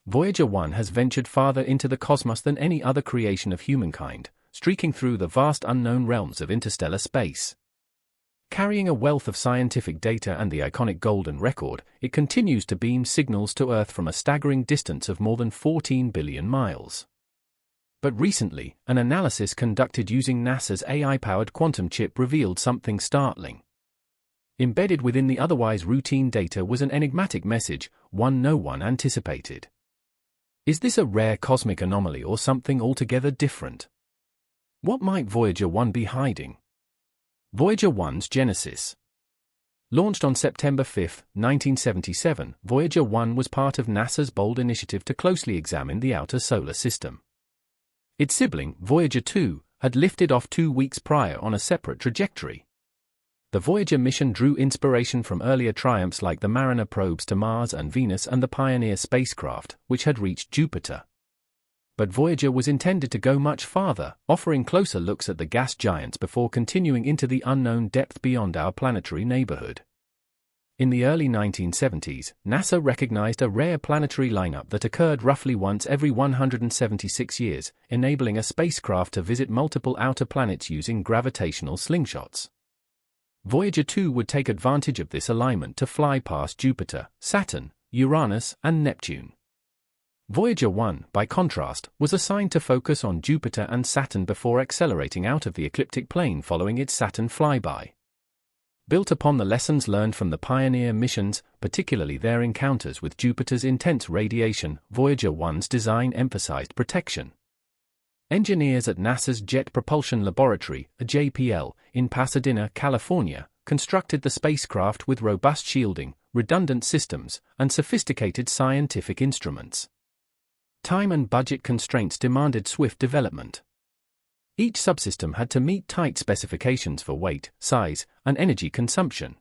Voyager 1 has ventured farther into the cosmos than any other creation of humankind, streaking through the vast unknown realms of interstellar space. Carrying a wealth of scientific data and the iconic golden record, it continues to beam signals to Earth from a staggering distance of more than 14 billion miles. But recently, an analysis conducted using NASA's AI-powered quantum chip revealed something startling. Embedded within the otherwise routine data was an enigmatic message, one no one anticipated. Is this a rare cosmic anomaly or something altogether different? What might Voyager 1 be hiding? Voyager 1's genesis. Launched on September 5, 1977, Voyager 1 was part of NASA's bold initiative to closely examine the outer solar system. Its sibling, Voyager 2, had lifted off 2 weeks prior on a separate trajectory. The Voyager mission drew inspiration from earlier triumphs like the Mariner probes to Mars and Venus and the Pioneer spacecraft, which had reached Jupiter. But Voyager was intended to go much farther, offering closer looks at the gas giants before continuing into the unknown depth beyond our planetary neighborhood. In the early 1970s, NASA recognized a rare planetary lineup that occurred roughly once every 176 years, enabling a spacecraft to visit multiple outer planets using gravitational slingshots. Voyager 2 would take advantage of this alignment to fly past Jupiter, Saturn, Uranus, and Neptune. Voyager 1, by contrast, was assigned to focus on Jupiter and Saturn before accelerating out of the ecliptic plane following its Saturn flyby. Built upon the lessons learned from the Pioneer missions, particularly their encounters with Jupiter's intense radiation, Voyager 1's design emphasized protection. Engineers at NASA's Jet Propulsion Laboratory, JPL, in Pasadena, California, constructed the spacecraft with robust shielding, redundant systems, and sophisticated scientific instruments. Time and budget constraints demanded swift development. Each subsystem had to meet tight specifications for weight, size, and energy consumption.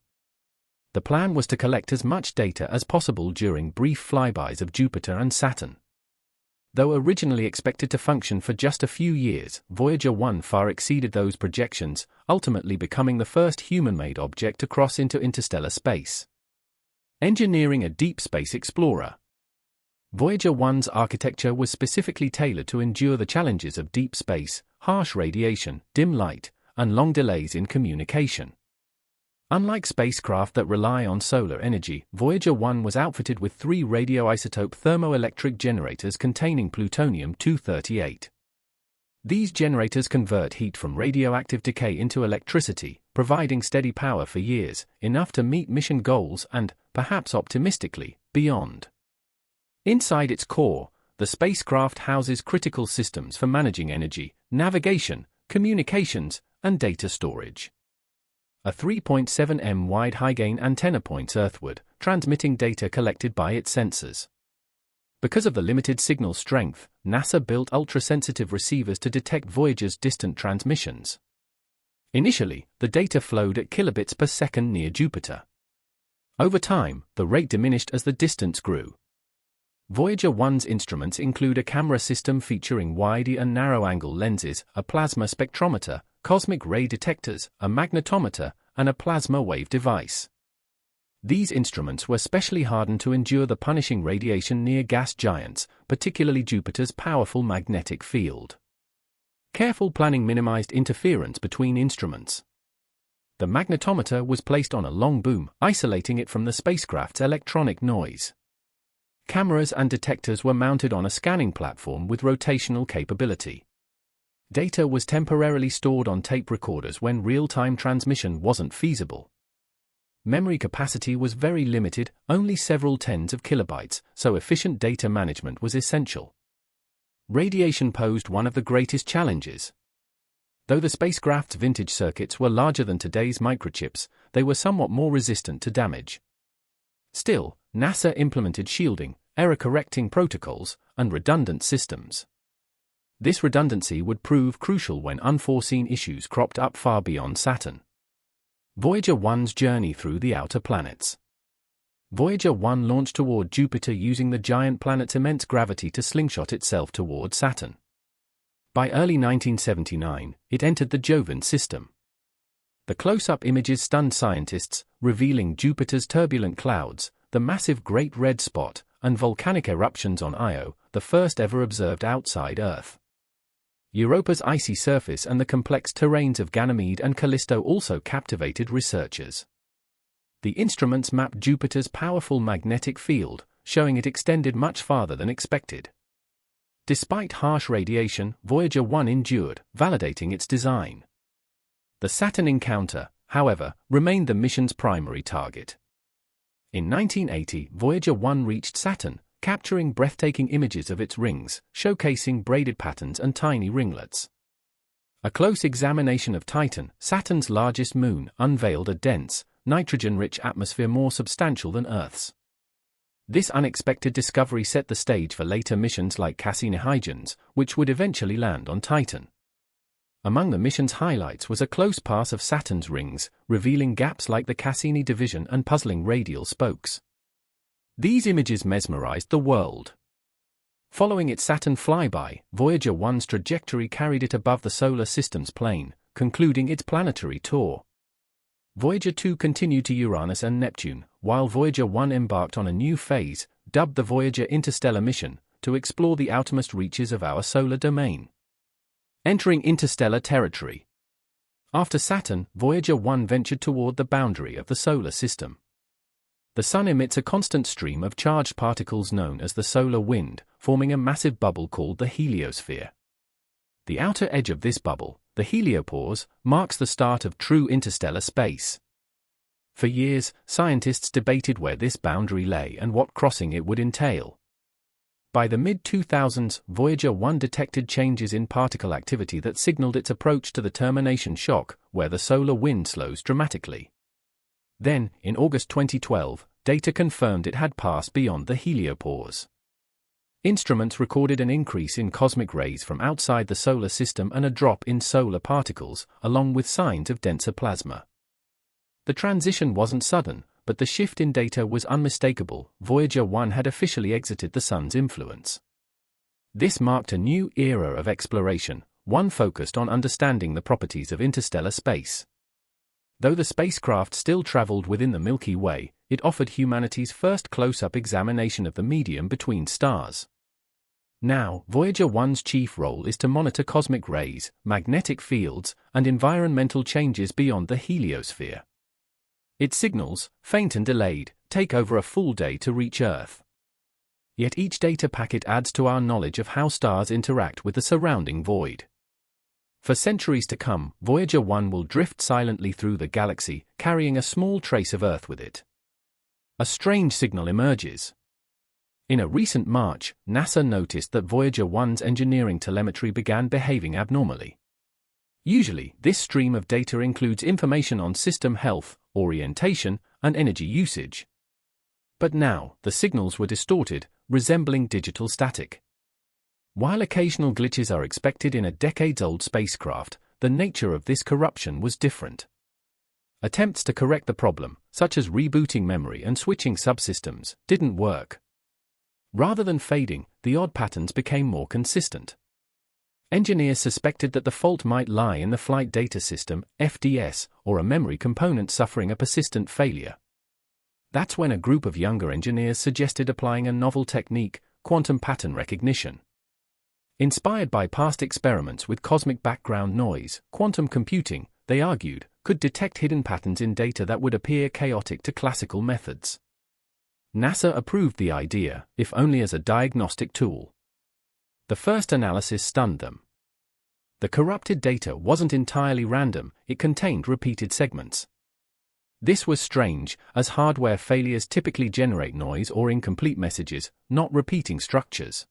The plan was to collect as much data as possible during brief flybys of Jupiter and Saturn. Though originally expected to function for just a few years, Voyager 1 far exceeded those projections, ultimately becoming the first human-made object to cross into interstellar space. Engineering a deep space explorer. Voyager 1's architecture was specifically tailored to endure the challenges of deep space, harsh radiation, dim light, and long delays in communication. Unlike spacecraft that rely on solar energy, Voyager 1 was outfitted with 3 radioisotope thermoelectric generators containing plutonium-238. These generators convert heat from radioactive decay into electricity, providing steady power for years, enough to meet mission goals and, perhaps optimistically, beyond. Inside its core, the spacecraft houses critical systems for managing energy, navigation, communications, and data storage. A 3.7 m wide high-gain antenna points earthward, transmitting data collected by its sensors. Because of the limited signal strength, NASA built ultra-sensitive receivers to detect Voyager's distant transmissions. Initially, the data flowed at kilobits per second near Jupiter. Over time, the rate diminished as the distance grew. Voyager 1's instruments include a camera system featuring wide and narrow-angle lenses, a plasma spectrometer, cosmic ray detectors, a magnetometer, and a plasma wave device. These instruments were specially hardened to endure the punishing radiation near gas giants, particularly Jupiter's powerful magnetic field. Careful planning minimized interference between instruments. The magnetometer was placed on a long boom, isolating it from the spacecraft's electronic noise. Cameras and detectors were mounted on a scanning platform with rotational capability. Data was temporarily stored on tape recorders when real-time transmission wasn't feasible. Memory capacity was very limited, only several tens of kilobytes, so efficient data management was essential. Radiation posed one of the greatest challenges. Though the spacecraft's vintage circuits were larger than today's microchips, they were somewhat more resistant to damage. Still, NASA implemented shielding, error-correcting protocols, and redundant systems. This redundancy would prove crucial when unforeseen issues cropped up far beyond Saturn. Voyager 1's journey through the outer planets. Voyager 1 launched toward Jupiter using the giant planet's immense gravity to slingshot itself toward Saturn. By early 1979, it entered the Jovian system. The close-up images stunned scientists, revealing Jupiter's turbulent clouds, the massive Great Red Spot, and volcanic eruptions on Io, the first ever observed outside Earth. Europa's icy surface and the complex terrains of Ganymede and Callisto also captivated researchers. The instruments mapped Jupiter's powerful magnetic field, showing it extended much farther than expected. Despite harsh radiation, Voyager 1 endured, validating its design. The Saturn encounter, however, remained the mission's primary target. In 1980, Voyager 1 reached Saturn, capturing breathtaking images of its rings, showcasing braided patterns and tiny ringlets. A close examination of Titan, Saturn's largest moon, unveiled a dense, nitrogen-rich atmosphere more substantial than Earth's. This unexpected discovery set the stage for later missions like Cassini-Huygens, which would eventually land on Titan. Among the mission's highlights was a close pass of Saturn's rings, revealing gaps like the Cassini division and puzzling radial spokes. These images mesmerized the world. Following its Saturn flyby, Voyager 1's trajectory carried it above the solar system's plane, concluding its planetary tour. Voyager 2 continued to Uranus and Neptune, while Voyager 1 embarked on a new phase, dubbed the Voyager Interstellar mission, to explore the outermost reaches of our solar domain. Entering interstellar territory. After Saturn, Voyager 1 ventured toward the boundary of the solar system. The Sun emits a constant stream of charged particles known as the solar wind, forming a massive bubble called the heliosphere. The outer edge of this bubble, the heliopause, marks the start of true interstellar space. For years, scientists debated where this boundary lay and what crossing it would entail. By the mid-2000s, Voyager 1 detected changes in particle activity that signaled its approach to the termination shock, where the solar wind slows dramatically. Then, in August 2012, data confirmed it had passed beyond the heliopause. Instruments recorded an increase in cosmic rays from outside the solar system and a drop in solar particles, along with signs of denser plasma. The transition wasn't sudden, but the shift in data was unmistakable. Voyager 1 had officially exited the Sun's influence. This marked a new era of exploration, one focused on understanding the properties of interstellar space. Though the spacecraft still traveled within the Milky Way, it offered humanity's first close-up examination of the medium between stars. Now, Voyager 1's chief role is to monitor cosmic rays, magnetic fields, and environmental changes beyond the heliosphere. Its signals, faint and delayed, take over a full day to reach Earth. Yet each data packet adds to our knowledge of how stars interact with the surrounding void. For centuries to come, Voyager 1 will drift silently through the galaxy, carrying a small trace of Earth with it. A strange signal emerges. In a recent March, NASA noticed that Voyager 1's engineering telemetry began behaving abnormally. Usually, this stream of data includes information on system health, orientation, and energy usage. But now, the signals were distorted, resembling digital static. While occasional glitches are expected in a decades-old spacecraft, the nature of this corruption was different. Attempts to correct the problem, such as rebooting memory and switching subsystems, didn't work. Rather than fading, the odd patterns became more consistent. Engineers suspected that the fault might lie in the Flight Data System, FDS, or a memory component suffering a persistent failure. That's when a group of younger engineers suggested applying a novel technique, quantum pattern recognition. Inspired by past experiments with cosmic background noise, quantum computing, they argued, could detect hidden patterns in data that would appear chaotic to classical methods. NASA approved the idea, if only as a diagnostic tool. The first analysis stunned them. The corrupted data wasn't entirely random, it contained repeated segments. This was strange, as hardware failures typically generate noise or incomplete messages, not repeating structures.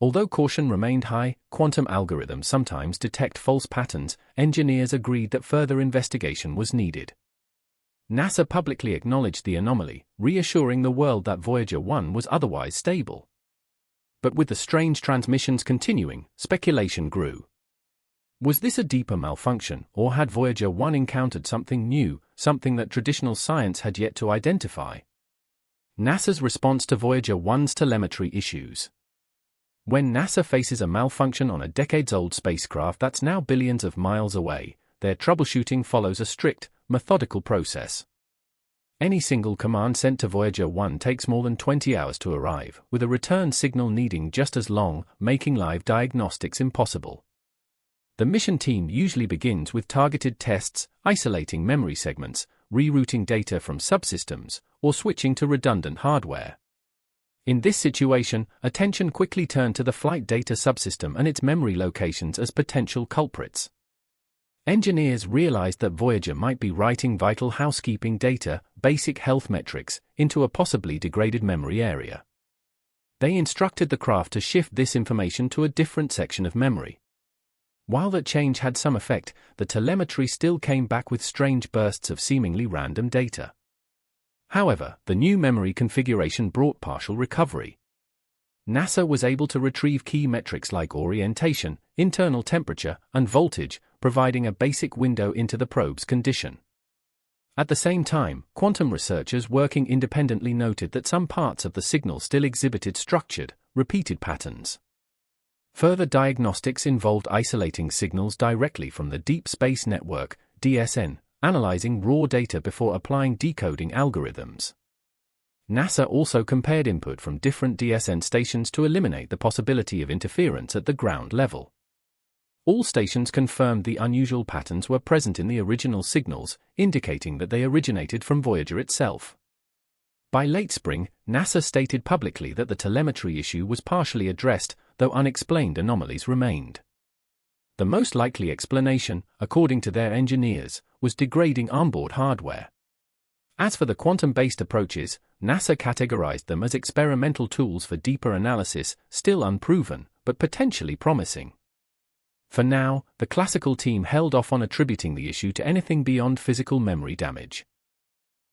Although caution remained high, quantum algorithms sometimes detect false patterns. Engineers agreed that further investigation was needed. NASA publicly acknowledged the anomaly, reassuring the world that Voyager 1 was otherwise stable. But with the strange transmissions continuing, speculation grew. Was this a deeper malfunction, or had Voyager 1 encountered something new, something that traditional science had yet to identify? NASA's response to Voyager 1's telemetry issues. When NASA faces a malfunction on a decades-old spacecraft that's now billions of miles away, their troubleshooting follows a strict, methodical process. Any single command sent to Voyager 1 takes more than 20 hours to arrive, with a return signal needing just as long, making live diagnostics impossible. The mission team usually begins with targeted tests, isolating memory segments, rerouting data from subsystems, or switching to redundant hardware. In this situation, attention quickly turned to the flight data subsystem and its memory locations as potential culprits. Engineers realized that Voyager might be writing vital housekeeping data, basic health metrics, into a possibly degraded memory area. They instructed the craft to shift this information to a different section of memory. While that change had some effect, the telemetry still came back with strange bursts of seemingly random data. However, the new memory configuration brought partial recovery. NASA was able to retrieve key metrics like orientation, internal temperature, and voltage, providing a basic window into the probe's condition. At the same time, quantum researchers working independently noted that some parts of the signal still exhibited structured, repeated patterns. Further diagnostics involved isolating signals directly from the Deep Space Network, DSN, analyzing raw data before applying decoding algorithms. NASA also compared input from different DSN stations to eliminate the possibility of interference at the ground level. All stations confirmed the unusual patterns were present in the original signals, indicating that they originated from Voyager itself. By late spring, NASA stated publicly that the telemetry issue was partially addressed, though unexplained anomalies remained. The most likely explanation, according to their engineers, was degrading onboard hardware. As for the quantum-based approaches, NASA categorized them as experimental tools for deeper analysis, still unproven, but potentially promising. For now, the classical team held off on attributing the issue to anything beyond physical memory damage.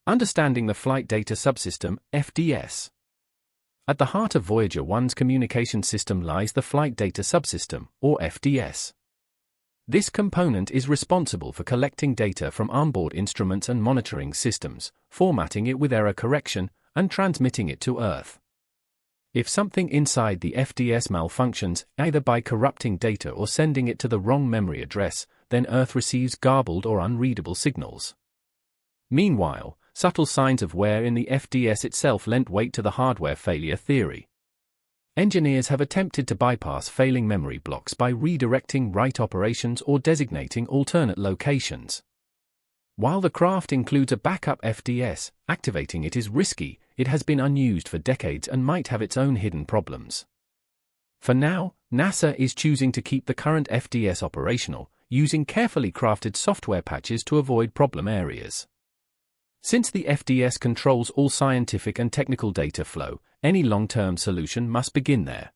Understanding the Flight Data Subsystem, FDS. At the heart of Voyager 1's communication system lies the Flight Data Subsystem, or FDS. This component is responsible for collecting data from onboard instruments and monitoring systems, formatting it with error correction, and transmitting it to Earth. If something inside the FDS malfunctions, either by corrupting data or sending it to the wrong memory address, then Earth receives garbled or unreadable signals. Meanwhile, subtle signs of wear in the FDS itself lent weight to the hardware failure theory. Engineers have attempted to bypass failing memory blocks by redirecting write operations or designating alternate locations. While the craft includes a backup FDS, activating it is risky. It has been unused for decades and might have its own hidden problems. For now, NASA is choosing to keep the current FDS operational, using carefully crafted software patches to avoid problem areas. Since the FDS controls all scientific and technical data flow, any long-term solution must begin there.